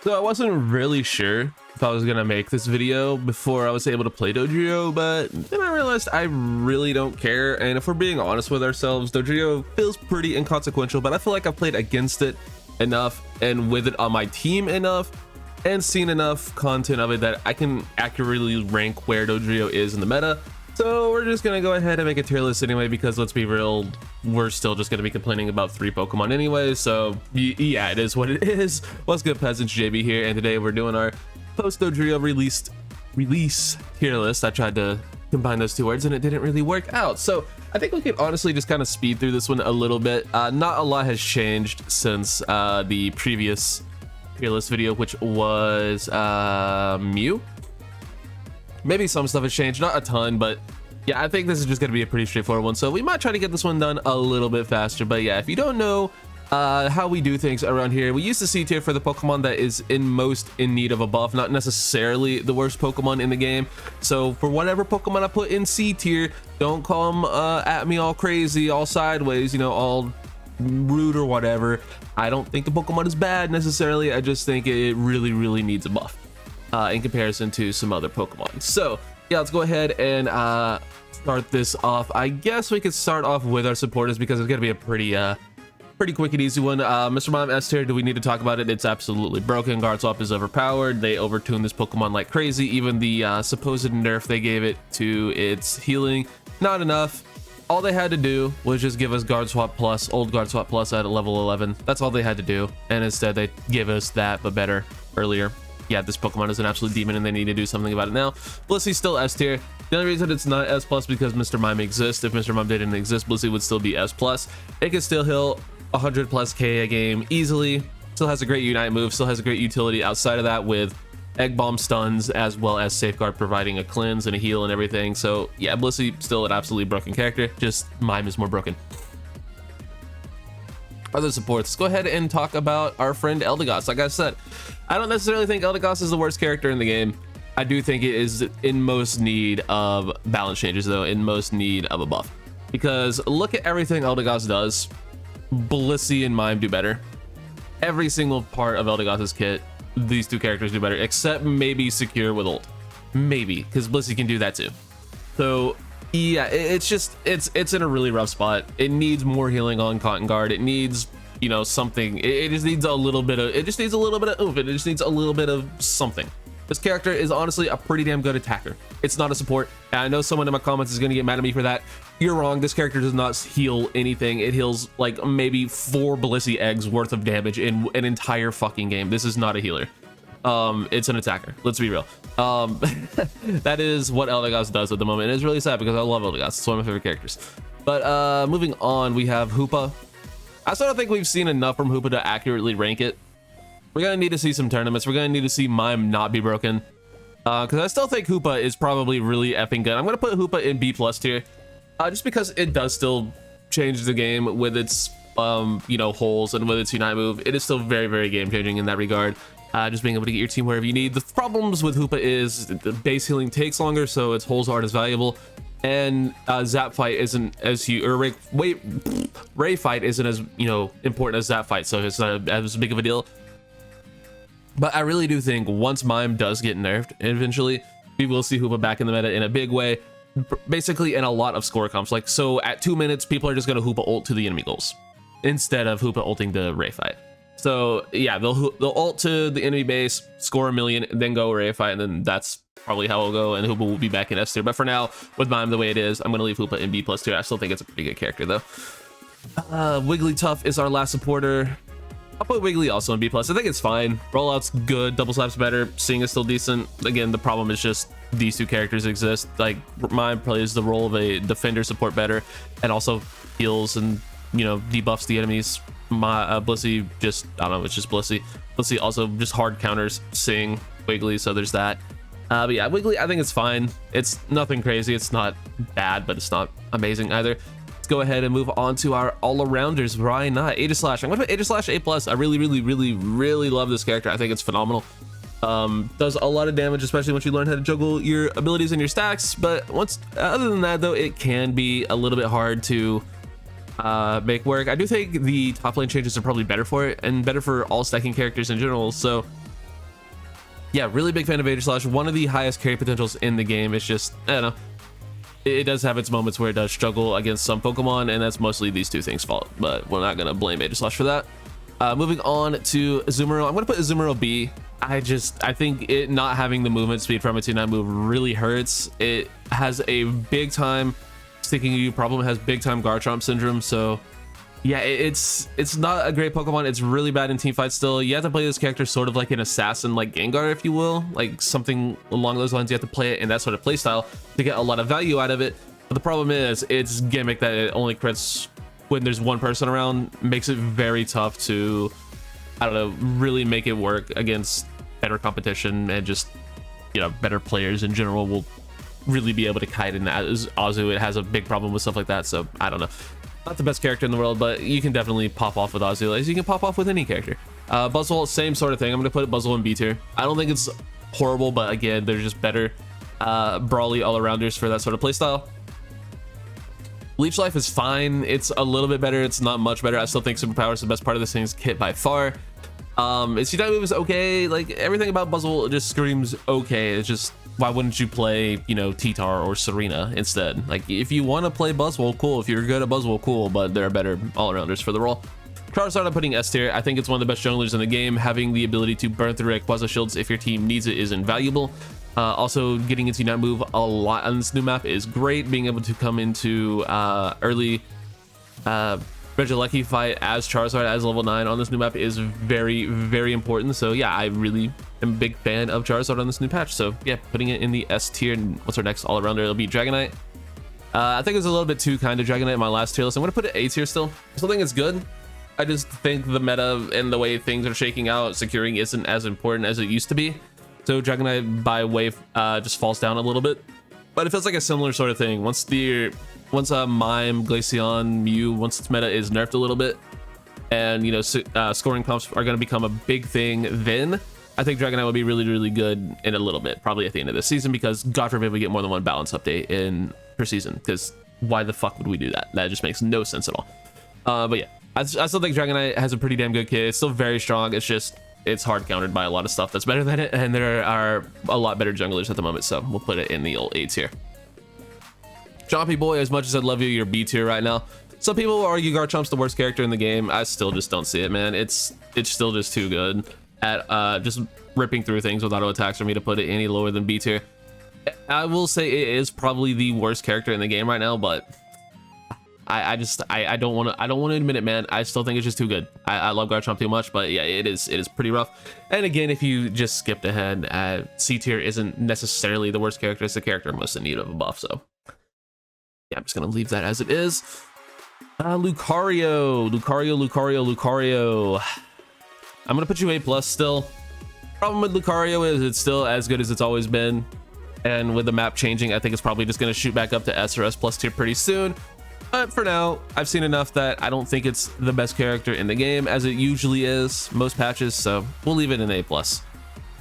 So I wasn't really sure if I was gonna make this video before I was able to play DODRIO, but then I realized I really don't care. And if we're being honest with ourselves, DODRIO feels pretty inconsequential, but I feel like I've played against it enough and with it on my team enough and seen enough content of it that I can accurately rank where DODRIO is in the meta. So we're just gonna go ahead and make a tier list anyway, because let's be real, we're still just gonna be complaining about 3 Pokemon anyway. So yeah, it is what it is. What's good, peasants? JB here, and today we're doing our post DODRIO release tier list. I tried to combine those 2 words and it didn't really work out. So I think we could honestly just kind of speed through this one a little bit. Not a lot has changed since the previous tier list video, which was Mew. Maybe some stuff has changed, not a ton, but yeah, I think this is just going to be a pretty straightforward one. So we might try to get this one done a little bit faster. But yeah, if you don't know how we do things around here, we use the C tier for the Pokemon that is most in need of a buff, not necessarily the worst Pokemon in the game. So for whatever Pokemon I put in C tier, don't come at me all crazy, all sideways, you know, all rude or whatever. I don't think the Pokemon is bad necessarily. I just think it really needs a buff in comparison to some other Pokemon. So yeah, let's go ahead and start this off. I guess we could start off with our supporters because it's gonna be a pretty quick and easy one. Mr. Mime S tier, do we need to talk about it? It's absolutely broken. Guard Swap is overpowered. They overtuned this Pokemon like crazy. Even the supposed nerf they gave it to its healing, not enough. All they had to do was just give us Guard Swap Plus, old Guard Swap Plus at level 11. That's all they had to do, and instead they give us that, but better, earlier. Yeah, this Pokemon is an absolute demon and they need to do something about it now. Blissey's still S tier. The only reason it's not S plus because Mr. Mime exists. If Mr. Mime didn't exist, Blissey would still be S plus. It can still heal 100 plus K a game easily. Still has a great Unite move, still has a great utility outside of that with Egg Bomb stuns, as well as Safeguard providing a cleanse and a heal and everything. So yeah, Blissey still an absolutely broken character, just Mime is more broken. Other supports, let's go ahead and talk about our friend Eldegoss. Like I said, I don't necessarily think Eldegoss is the worst character in the game. I do think it is in most need of balance changes, though, in most need of a buff. Because look at everything Eldegoss does. Blissey and Mime do better. Every single part of Eldegoss's kit, these 2 characters do better, except maybe Secure with ult. Maybe, because Blissey can do that too. So yeah, it's just it's in a really rough spot. It needs more healing on Cotton Guard. It needs, you know, something. It just needs a little bit of, it just needs a little bit of oomph. It just needs a little bit of something. This character is honestly a pretty damn good attacker. It's not a support. And I know someone in my comments is going to get mad at me for that. You're wrong. This character does not heal anything. It heals like maybe 4 Blissey eggs worth of damage in an entire fucking game. This is not a healer. It's an attacker. Let's be real. That is what Eldegoss does at the moment. And it's really sad because I love Eldegoss. It's one of my favorite characters. But moving on, we have Hoopa. I still don't think we've seen enough from Hoopa to accurately rank it. We're gonna need to see some tournaments. We're gonna need to see Mime not be broken, because I still think Hoopa is probably really effing good. I'm gonna put Hoopa in B plus tier, just because it does still change the game with its you know, holes and with its Unite move. It is still very game changing in that regard. Just being able to get your team wherever you need. The problems with Hoopa is the base healing takes longer, so its holes aren't as valuable, and Zap Fight isn't as huge, or Ray Fight isn't as, you know, important as Zap Fight, so it's not as big of a deal. But I really do think once Mime does get nerfed, eventually we will see Hoopa back in the meta in a big way, basically in a lot of score comps. Like, so at 2 minutes, people are just going to Hoopa ult to the enemy goals instead of Hoopa ulting to Ray Fight. So yeah, they'll ult to the enemy base, score 1 million, and then go Ray Fight, and then that's probably how it'll go, and Hoopa will be back in S tier. But for now, with Mime the way it is, I'm going to leave Hoopa in B plus tier. I still think it's a pretty good character though. Wigglytuff is our last supporter. I'll put Wiggly also in B plus. I think it's fine. Rollout's good. Double Slap's better. Seeing is still decent. Again, the problem is just these 2 characters exist. Like, Mime plays the role of a defender support better, and also heals and, you know, debuffs the enemies. Blissey just, I don't know, it's just Blissey. Blissey also just hard counters Sing Wiggly, so there's that. But yeah, Wiggly, I think it's fine. It's nothing crazy. It's not bad, but it's not amazing either. Let's go ahead and move on to our all-arounders. Why not? Aegislash. I'm gonna put Aegislash A+. I really love this character. I think it's phenomenal. Does a lot of damage, especially once you learn how to juggle your abilities and your stacks. But other than that, though, it can be a little bit hard to make work. I do think the top lane changes are probably better for it and better for all stacking characters in general. So yeah, really big fan of Aegislash. One of the highest carry potentials in the game. It's just, I don't know, it does have its moments where it does struggle against some Pokemon, and that's mostly these two things' fault, but we're not gonna blame Aegislash for that. Moving on to Azumarill, I'm gonna put Azumarill B. I think it not having the movement speed from its Unite move really hurts. It has a big time sticking to you problem. It has big time Garchomp syndrome, so yeah, it's not a great Pokemon. It's really bad in team fights still. You have to play this character sort of like an assassin, like Gengar, if you will, like something along those lines. You have to play it in that sort of play style to get a lot of value out of it. But the problem is its gimmick that it only crits when there's one person around makes it very tough to, I don't know, really make it work against better competition, and just, you know, better players in general will really be able to kite in that. Azu, it has a big problem with stuff like that, so I don't know. Not the best character in the world, but you can definitely pop off with Azu as you can pop off with any character. Buzzwole, same sort of thing. I'm gonna put Buzzwole in B tier. I don't think it's horrible, but again, they're just better brawly all-arounders for that sort of playstyle. Leech Life is fine. It's a little bit better. It's not much better. I still think Superpower is the best part of this thing's kit by far. Its Unite move is okay. Like, everything about Buzzwole just screams okay. It's just, why wouldn't you play, you know, T-Tar or Serena instead? Like, if you want to play Buzzwole, cool. If you're good at Buzzwole, cool, but there are better all-arounders for the role. Charizard, I'm putting S tier. I think it's one of the best junglers in the game. Having the ability to burn through Rayquaza shields if your team needs it is invaluable. Also, getting its Unite move a lot on this new map is great. Being able to come into early Regieleki fight as Charizard as level 9 on this new map is very, very important. So yeah, I really am a big fan of Charizard on this new patch. So yeah, putting it in the S tier. And what's our next all-arounder? It'll be Dragonite. I think it was a little bit too kind of Dragonite in my last tier list. I'm going to put it A tier still. I still think it's good. I just think the meta and the way things are shaking out, securing isn't as important as it used to be. So Dragonite by wave just falls down a little bit. But it feels like a similar sort of thing. Once Mime, Glaceon, Mew, once its meta is nerfed a little bit, and, you know, scoring pumps are going to become a big thing, then I think Dragonite will be really, really good in a little bit, probably at the end of this season, because God forbid we get more than one balance update per season, because why the fuck would we do that? That just makes no sense at all. But yeah, I still think Dragonite has a pretty damn good kit. It's still very strong. It's just, it's hard countered by a lot of stuff that's better than it, and there are a lot better junglers at the moment, so we'll put it in the old A tier. Chompy Boy, as much as I love you, you're B tier right now. Some people will argue Garchomp's the worst character in the game. I still just don't see it, man. It's still just too good at just ripping through things with auto attacks for me to put it any lower than B tier. I will say it is probably the worst character in the game right now, but I don't want to admit it, man. I still think it's just too good. I love Garchomp too much, but yeah, it is pretty rough. And again, if you just skipped ahead, C tier isn't necessarily the worst character. It's the character most in need of a buff, so yeah, I'm just gonna leave that as it is. Lucario. I'm gonna put you A+ still. Problem with Lucario is it's still as good as it's always been, and with the map changing, I think it's probably just gonna shoot back up to S or S+ tier pretty soon. But for now, I've seen enough that I don't think it's the best character in the game, as it usually is most patches, so we'll leave it in A+.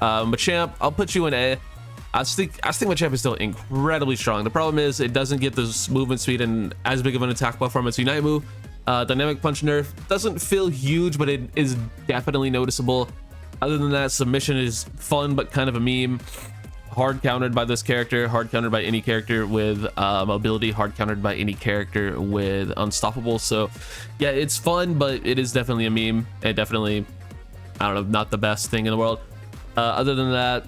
Machamp, I'll put you in A. I think Machamp is still incredibly strong. The problem is it doesn't get the movement speed and as big of an attack buff from its Unite move. Dynamic Punch nerf doesn't feel huge, but it is definitely noticeable. Other than that, Submission is fun, but kind of a meme. Hard countered by this character, hard countered by any character with mobility, hard countered by any character with Unstoppable. So yeah, it's fun, but it is definitely a meme, and definitely, I don't know, not the best thing in the world. Other than that,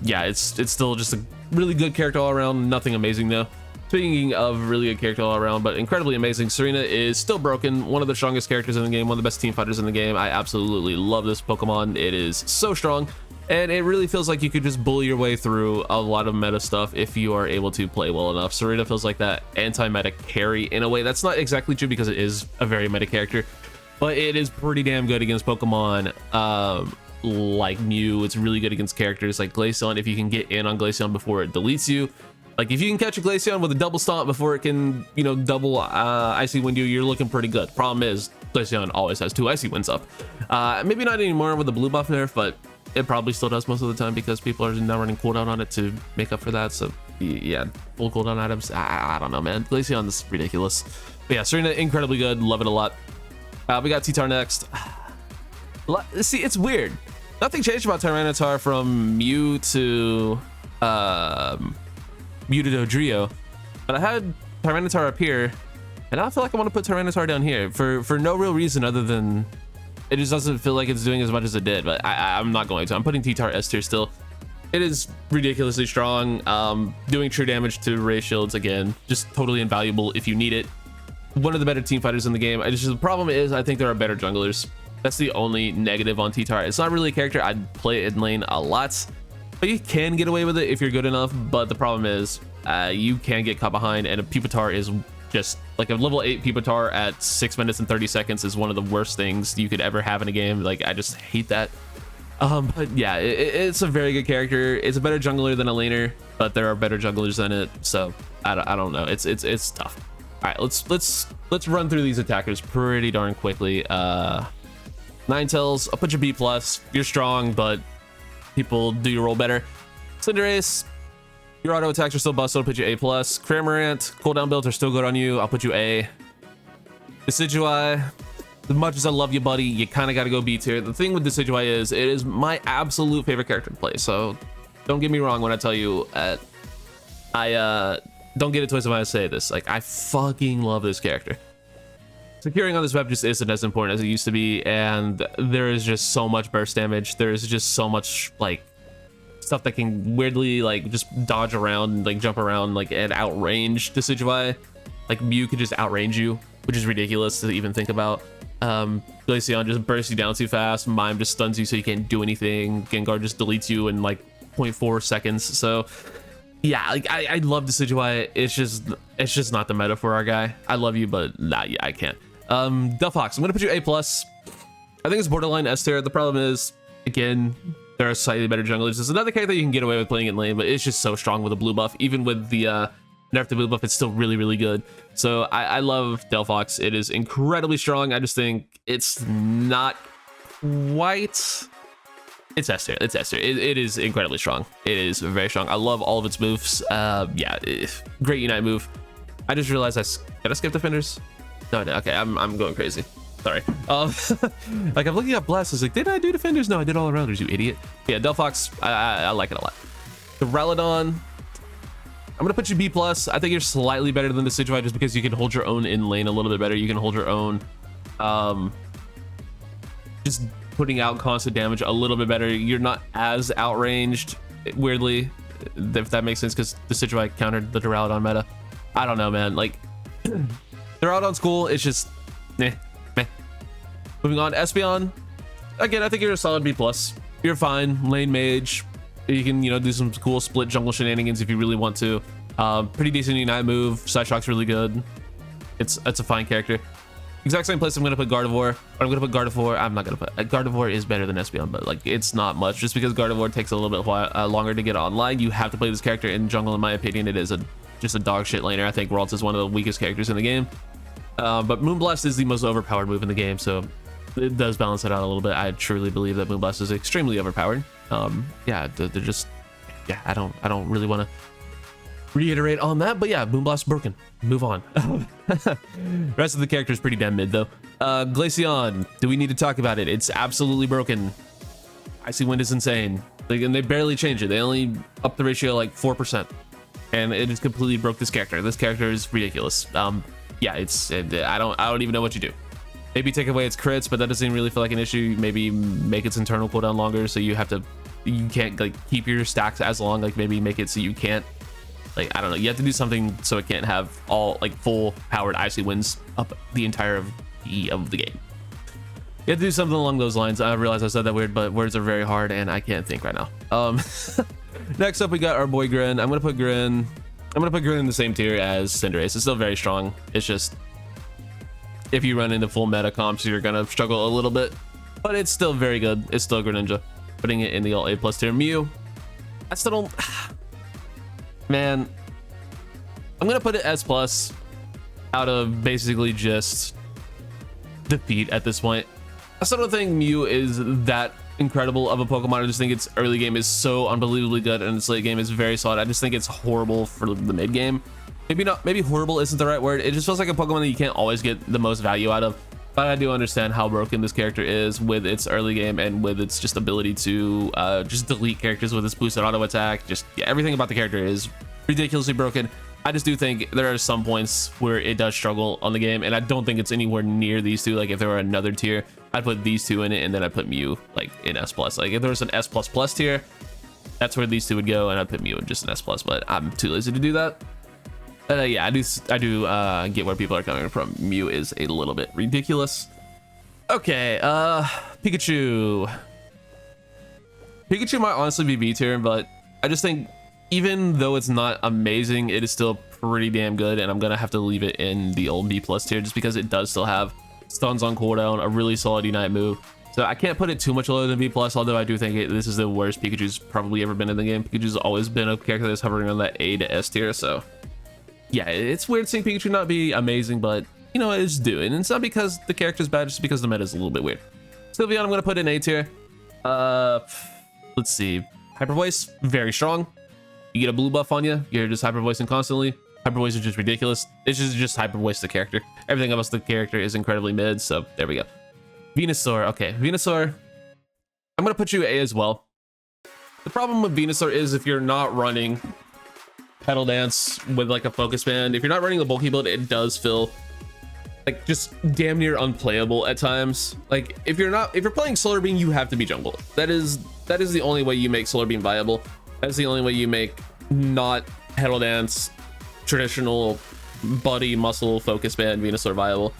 yeah, it's still just a really good character all around. Nothing amazing though. Speaking of really good character all around, but incredibly amazing, Serena is still broken. One of the strongest characters in the game, one of the best team fighters in the game. I absolutely love this Pokemon. It is so strong, and it really feels like you could just bully your way through a lot of meta stuff if you are able to play well enough. Serena feels like that anti-meta carry in a way. That's not exactly true because it is a very meta character, but it is pretty damn good against Pokemon like Mew. It's really good against characters like Glaceon if you can get in on Glaceon before it deletes you. Like, if you can catch a Glaceon with a double stomp before it can, you know, double Icy Wind you, you're looking pretty good. Problem is, Glaceon always has 2 Icy Winds up. Maybe not anymore with the blue buff nerf, but it probably still does most of the time because people are now running cooldown on it to make up for that. So yeah, full cooldown items, I don't know, man. Glaceon's ridiculous. But yeah, Serena, incredibly good. Love it a lot. We got T-Tar next. See, it's weird. Nothing changed about Tyranitar from Mew to DODRIO, but I had Tyranitar up here, and I feel like I want to put Tyranitar down here for no real reason other than it just doesn't feel like it's doing as much as it did. But I'm not going to. I'm putting T-Tar S tier still. It is ridiculously strong, doing true damage to ray shields again, just totally invaluable if you need it. One of the better team fighters in the game. The problem is I think there are better junglers. That's the only negative on T-Tar. It's not really a character I'd play in lane a lot, but you can get away with it if you're good enough. But the problem is you can get caught behind, and a Pupitar is just like a level 8 Pupitar at 6 minutes and 30 seconds is one of the worst things you could ever have in a game. Like, I just hate that. But yeah, it's a very good character. It's a better jungler than a laner, but there are better junglers than it. So I don't know. It's tough. All right, let's run through these attackers pretty darn quickly. Ninetales, I'll put you B+. You're strong, but people do your role better. Cinderace, your auto attacks are still busted. I'll put you A+. Cramorant, cooldown builds are still good on you. I'll put you A. Decidueye, as much as I love you, buddy, you kind of got to go B tier. The thing with Decidueye is it is my absolute favorite character to play. So don't get me wrong when I tell you don't get it twisted when I say this. Like, I fucking love this character. Securing on this map just isn't as important as it used to be, and there is just so much burst damage. There is just so much like stuff that can weirdly like just dodge around and like jump around like and outrange Decidueye. Like Mew could just outrange you, which is ridiculous to even think about. Glaceon just bursts you down too fast. Mime just stuns you so you can't do anything. Gengar just deletes you in like 0.4 seconds. So yeah, like I love Decidueye. It's just not the meta for our guy. I love you, but nah, yeah, I can't. Delphox, I'm gonna put you A+. I think it's borderline S tier. The problem is, again, there are slightly better junglers. There's another character you can get away with playing in lane, but it's just so strong with a blue buff. Even with the nerf to blue buff, it's still really good. So I love Delphox. It is incredibly strong. I just think it's not quite. It's S tier. It's S tier. It is incredibly strong. It is very strong. I love all of its moves. Yeah, great Unite move. I just realized did I skip defenders? No, okay, I'm going crazy. Sorry. Like, I'm looking up Blast. It's like, did I do defenders? No, I did all arounders, you idiot. Yeah, Delphox, I like it a lot. The Duraludon, I'm gonna put you B+. I think you're slightly better than the Decidueye just because you can hold your own in lane a little bit better. You can hold your own, just putting out constant damage a little bit better. You're not as outranged, weirdly, if that makes sense, because the Decidueye countered the Duraludon meta. I don't know, man. Like, Duraludon's cool. It's just meh. Moving on, Espeon. Again, I think you're a solid B+. You're fine. Lane mage. You can, do some cool split jungle shenanigans if you really want to. Pretty decent Unite move. Side Shock's really good. It's a fine character. Exact same place I'm gonna put Gardevoir. I'm gonna put Gardevoir. I'm not gonna put Gardevoir is better than Espeon, but like it's not much. Just because Gardevoir takes a little bit longer to get online, you have to play this character in jungle. In my opinion, it is just a dog shit laner. I think Ralts is one of the weakest characters in the game. But Moonblast is the most overpowered move in the game, so it does balance it out a little bit. I truly believe that Moonblast is extremely overpowered. Yeah, they're just, yeah, I don't really want to reiterate on that, but yeah, Moonblast broken. Move on. Rest of the character is pretty damn mid though. Glaceon, do we need to talk about it? It's absolutely broken. Icy Wind is insane. And they barely changed it. They only upped the ratio like 4%, and it just completely broke this character. This character is ridiculous. Yeah, I don't even know what you do. Maybe take away its crits, but that doesn't really feel like an issue. Maybe make its internal cooldown longer, so you can't like keep your stacks as long. Like maybe make it so you can't, like, I don't know. You have to do something so it can't have all like full powered Icy Winds up the entire of the game. You have to do something along those lines. I realize I said that weird, but words are very hard and I can't think right now. Next up we got our boy Grin. I'm gonna put Grin in the same tier as Cinderace. It's still very strong. It's just, if you run into full meta comps, you're gonna struggle a little bit, but it's still very good. It's still Greninja. Putting it in the all A+ tier. Mew, I still don't, man, I'm gonna put it S+ out of basically just defeat at this point. I still don't think Mew is that incredible of a Pokemon. I just think its early game is so unbelievably good and its late game is very solid. I just think it's horrible for the mid game. Maybe horrible isn't the right word. It just feels like a Pokemon that you can't always get the most value out of. but I do understand how broken this character is with its early game and with its just ability to just delete characters with its boosted auto attack. Just yeah, everything about the character is ridiculously broken. I just do think there are some points where it does struggle on the game, and I don't think it's anywhere near these two. Like if there were another tier, I'd put these two in it, and then I'd put Mew like in S+. Like if there was an S++ tier, that's where these two would go, and I'd put Mew in just an S+, but I'm too lazy to do that. Yeah, I do get where people are coming from. Mew is a little bit ridiculous. Okay, Pikachu. Pikachu might honestly be B tier, but I just think even though it's not amazing, it is still pretty damn good, and I'm gonna have to leave it in the old B+ tier just because it does still have stuns on cooldown, a really solid Unite move. So I can't put it too much lower than B+, although I do think this is the worst Pikachu's probably ever been in the game. Pikachu's always been a character that's hovering on that A to S tier, so yeah, it's weird seeing Pikachu not be amazing, but you know, it's doing. And it's not because the character's bad, just because the meta is a little bit weird. Sylveon, I'm gonna put in A tier. Let's see. Hyper Voice, very strong. You get a blue buff on you, you're just hyper voicing constantly. Hyper Voice is just ridiculous. It's just hyper voice the character. Everything else the character is incredibly mid, so there we go. Venusaur, okay, Venusaur, I'm gonna put you A as well. The problem with Venusaur is if you're not running Pedal Dance with like a focus band, if you're not running the bulky build, it does feel like just damn near unplayable at times. Like if you're playing Solar Beam, you have to be jungle. That is the only way you make Solar Beam viable. That's the only way you make not Pedal Dance, traditional body muscle focus band Venusaur viable.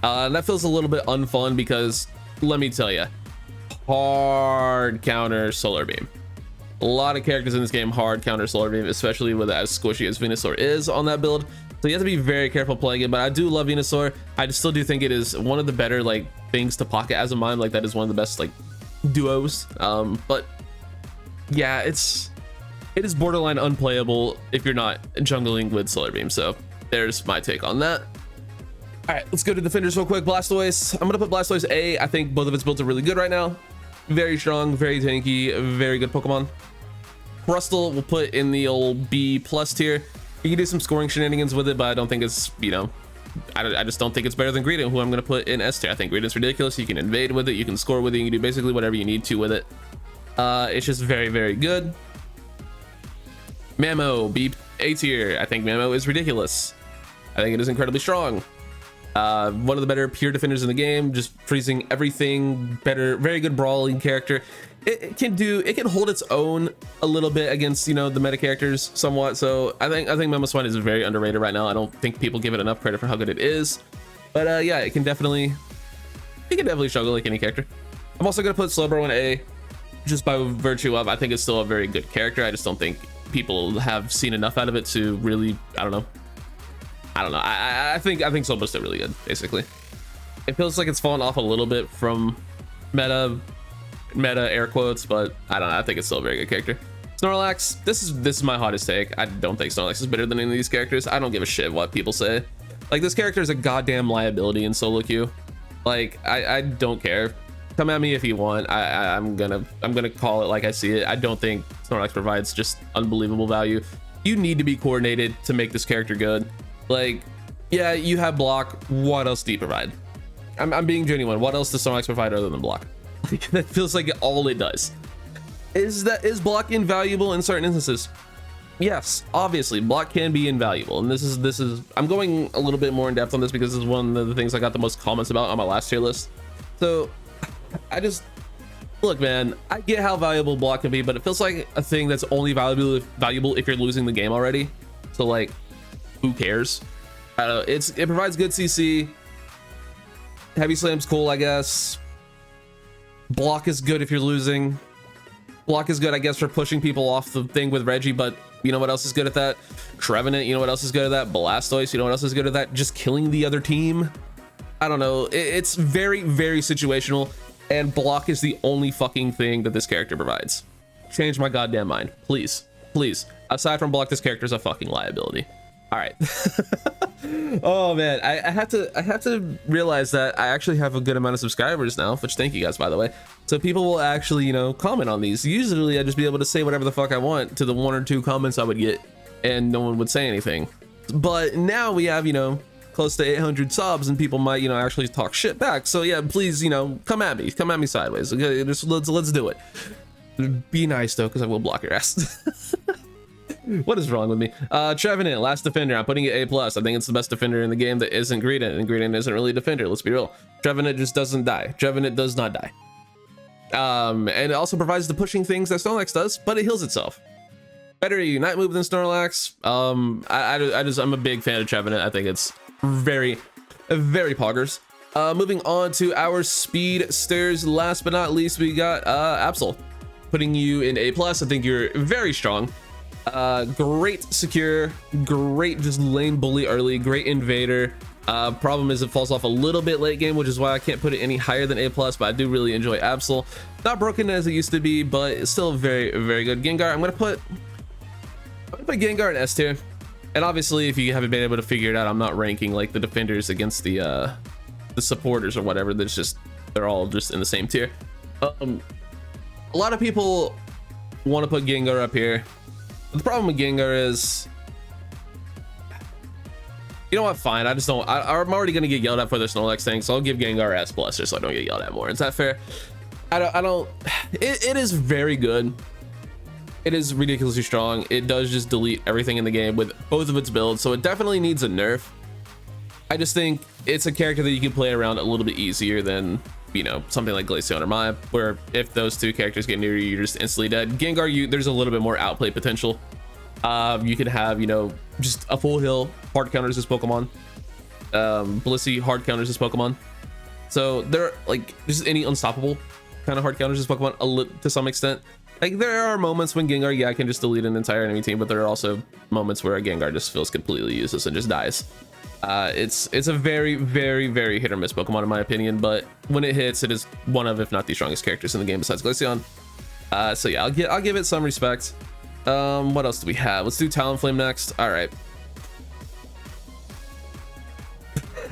And that feels a little bit unfun because let me tell you, hard counter Solar Beam. A lot of characters in this game hard counter Solar Beam, especially with as squishy as Venusaur is on that build. So you have to be very careful playing it, but I do love Venusaur. I still do think it is one of the better like things to pocket as a mime. Like that is one of the best like duos. But yeah, it is borderline unplayable if you're not jungling with Solar Beam. So there's my take on that. All right, let's go to defenders real quick. Blastoise, I'm gonna put Blastoise A. I think both of its builds are really good right now. Very strong, very tanky, very good Pokemon. Crustle we'll put in the old B+ tier. You can do some scoring shenanigans with it, but I don't think it's, you know, I just don't think it's better than Greedent, who I'm gonna put in S tier. I think Greedent's ridiculous. You can invade with it, you can score with it, you can do basically whatever you need to with it. It's just very, very good. Mamo, B A tier. I think Mamo is ridiculous. I think it is incredibly strong. One of the better pure defenders in the game, just freezing everything better, very good brawling character. It can hold its own a little bit against, you know, the meta characters somewhat. So I think Mamoswine is very underrated right now. I don't think people give it enough credit for how good it is, but yeah, it can definitely struggle like any character. I'm also gonna put Slowbro in A, just by virtue of I think it's still a very good character. I just don't think people have seen enough out of it to really, I don't know. I think Slowbro's still really good. Basically, it feels like it's fallen off a little bit from meta air quotes, but I don't know. I think it's still a very good character. Snorlax, this is my hottest take. I don't think Snorlax is better than any of these characters. I don't give a shit what people say. Like, this character is a goddamn liability in solo queue. Like, I don't care. Come at me if you want. I'm gonna call it like I see it. I don't think Snorlax provides just unbelievable value. You need to be coordinated to make this character good. Like, yeah, you have block. What else do you provide? I'm being genuine. What else does Snorlax provide other than block? Like, that feels like all it does. Is block invaluable in certain instances? Yes, obviously block can be invaluable, and this is I'm going a little bit more in depth on this because this is one of the things I got the most comments about on my last tier list. So I just look, man, I get how valuable block can be, but it feels like a thing that's only valuable if you're losing the game already. So like, who cares? I don't know. It provides good CC. Heavy Slam's cool, I guess. Block is good if you're losing. Block is good, I guess, for pushing people off the thing with Reggie, but you know what else is good at that? Trevenant, you know what else is good at that? Blastoise, you know what else is good at that? Just killing the other team. I don't know. It's very, very situational, and block is the only fucking thing that this character provides. Change my goddamn mind, please. Please. Aside from block, this character is a fucking liability. All right. Oh man, I have to realize that I actually have a good amount of subscribers now, which thank you guys, by the way. So people will actually, you know, comment on these. Usually I'd just be able to say whatever the fuck I want to the 1 or 2 comments I would get, and no one would say anything. But now we have, you know, close to 800 subs, and people might, you know, actually talk shit back. So yeah, please, you know, come at me sideways. Okay, just let's do it. Be nice though, because I will block your ass. What is wrong with me? Trevenant, last defender. I'm putting it A+. I think it's the best defender in the game that isn't Greedent, and Greedent isn't really a defender, let's be real. Trevenant just doesn't die. Trevenant does not die. And it also provides the pushing things that Snorlax does, but it heals itself. Better Unite move than Snorlax. I'm a big fan of Trevenant. I think it's very poggers. Moving on to our speedsters. Last but not least, we got Absol, putting you in A+. I think you're very strong. Great secure, great just lane bully early, great invader. Problem is it falls off a little bit late game, which is why I can't put it any higher than A+, but I do really enjoy Absol. Not broken as it used to be, but it's still very good. Gengar, I'm gonna put Gengar in S tier. And obviously, if you haven't been able to figure it out, I'm not ranking like the defenders against the supporters or whatever. They're all just in the same tier. A lot of people want to put Gengar up here. The problem with Gengar is, you know what, fine, I just don't, I'm already gonna get yelled at for the Snorlax thing, so I'll give Gengar S+ just so I don't get yelled at more. Is that fair? It is very good. It is ridiculously strong. It does just delete everything in the game with both of its builds, so it definitely needs a nerf. I just think it's a character that you can play around a little bit easier than, you know, something like Glaceon or Maya, where if those two characters get near you, you're just instantly dead. Gengar, there's a little bit more outplay potential. You can have, you know, just a full heal, hard counters this Pokemon. Blissey hard counters this Pokemon. So they're like just any unstoppable kind of hard counters this Pokemon to some extent. Like there are moments when Gengar, yeah, can just delete an entire enemy team, but there are also moments where a Gengar just feels completely useless and just dies. It's a very hit or miss Pokemon in my opinion, but when it hits, it is one of, if not the strongest characters in the game besides Glaceon. So yeah, I'll give it some respect. What else do we have? Let's do Talonflame next. All right.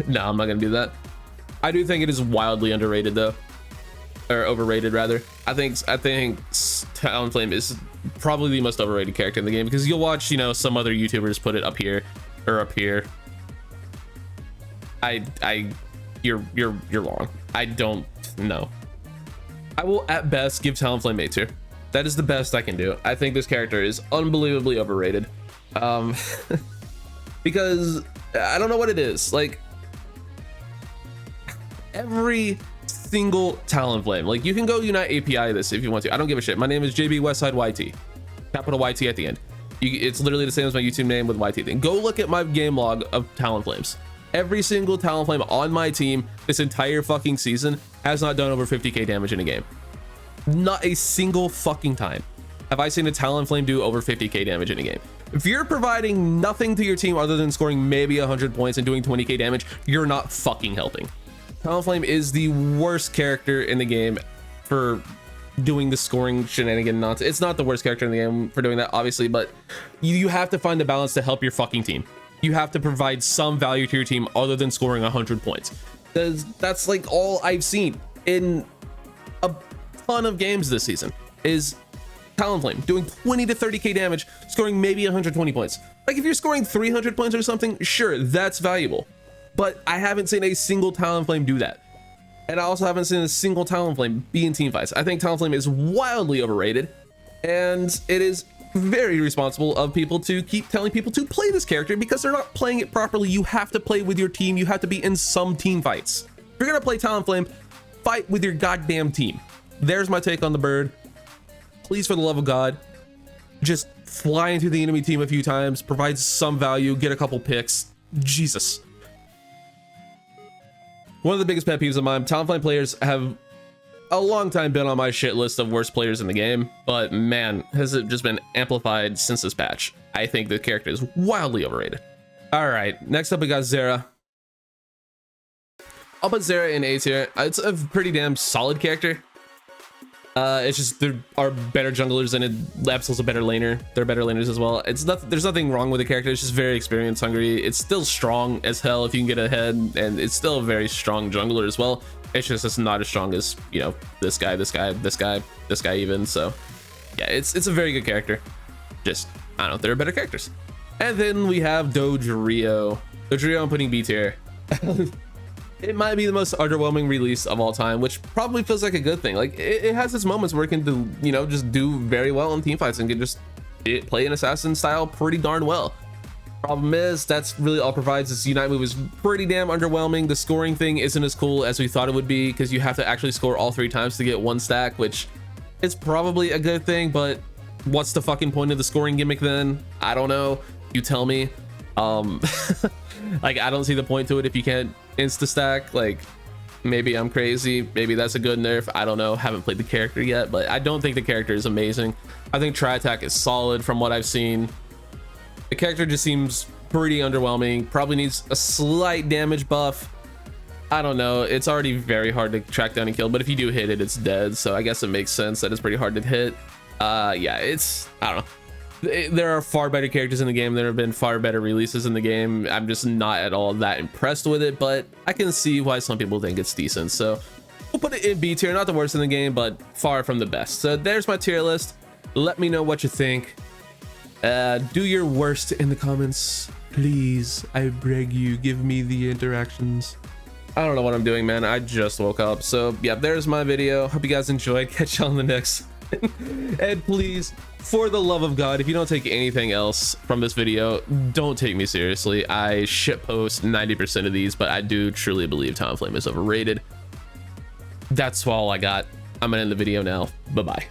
No, I'm not gonna do that. I do think it is wildly underrated though, or overrated rather. I think Talonflame is probably the most overrated character in the game, because you'll watch, you know, some other YouTubers put it up here or up here. You're wrong. I don't know. I will at best give Talonflame A tier. That is the best I can do. I think this character is unbelievably overrated. Because I don't know what it is. Like every single Talonflame, like you can go Unite API this if you want to. I don't give a shit. My name is JB Westside YT, capital YT at the end. It's literally the same as my YouTube name with YT thing. Go look at my game log of Talonflames. Every single Talonflame on my team this entire fucking season has not done over 50k damage in a game. Not a single fucking time have I seen a Talonflame do over 50k damage in a game. If you're providing nothing to your team other than scoring maybe 100 points and doing 20k damage, you're not fucking helping. Talonflame is the worst character in the game for doing the scoring shenanigan nonsense. It's not the worst character in the game for doing that, obviously, but you have to find the balance to help your fucking team. You have to provide some value to your team other than scoring 100 points. That's like all I've seen in a ton of games this season is Talonflame doing 20 to 30k damage, scoring maybe 120 points. Like if you're scoring 300 points or something, sure, that's valuable. But I haven't seen a single Talonflame do that. And I also haven't seen a single Talonflame be in team fights. I think Talonflame is wildly overrated, and it is very responsible of people to keep telling people to play this character because they're not playing it properly. You have to play with your team. You have to be in some team fights. If you're gonna play Talonflame, fight with your goddamn team. There's my take on the bird. Please, for the love of God, just fly into the enemy team a few times, provide some value, get a couple picks. Jesus. One of the biggest pet peeves of mine, Talonflame players have a long time been on my shit list of worst players in the game, but man, has it just been amplified since this patch. I think the character is wildly overrated. All right, next up we got Zara. I'll put Zara in A tier. It's a pretty damn solid character. It's just there are better junglers in it. Absol's a better laner. They're better laners as well. There's nothing wrong with the character. It's just very experience hungry. It's still strong as hell if you can get ahead, and it's still a very strong jungler as well. It's not as strong as, you know, this guy even. So yeah, it's a very good character. Just, I don't know, there are better characters. And then we have DODRIO. DODRIO I'm putting B tier. It might be the most underwhelming release of all time, which probably feels like a good thing. Like it has its moments where it can do, you know, just do very well in team fights and can just play an assassin style pretty darn well. Problem is, that's really all it provides. This Unite move is pretty damn underwhelming. The scoring thing isn't as cool as we thought it would be, because you have to actually score all 3 times to get 1 stack, which is probably a good thing, but what's the fucking point of the scoring gimmick then? I don't know. You tell me. Like, I don't see the point to it if you can't insta stack. Like, maybe I'm crazy, maybe that's a good nerf, I don't know. Haven't played the character yet, but I don't think the character is amazing. I think tri attack is solid from what I've seen. The character just seems pretty underwhelming, probably needs a slight damage buff. I don't know, it's already very hard to track down and kill, but if you do hit it, it's dead, so I guess it makes sense that it's pretty hard to hit. Yeah, it's, I don't know. There are far better characters in the game. There have been far better releases in the game. I'm just not at all that impressed with it, but I can see why some people think it's decent. So we'll put it in B tier, not the worst in the game, but far from the best. So there's my tier list. Let me know what you think. Do your worst in the comments, please. I beg you, give me the interactions. I don't know what I'm doing, man. I just woke up. So yeah, there's my video. Hope you guys enjoyed. Catch you on the next. And please, for the love of God, if you don't take anything else from this video, don't take me seriously. I shitpost 90% of these, but I do truly believe Talonflame is overrated. That's all I got. I'm gonna end the video now. Bye bye.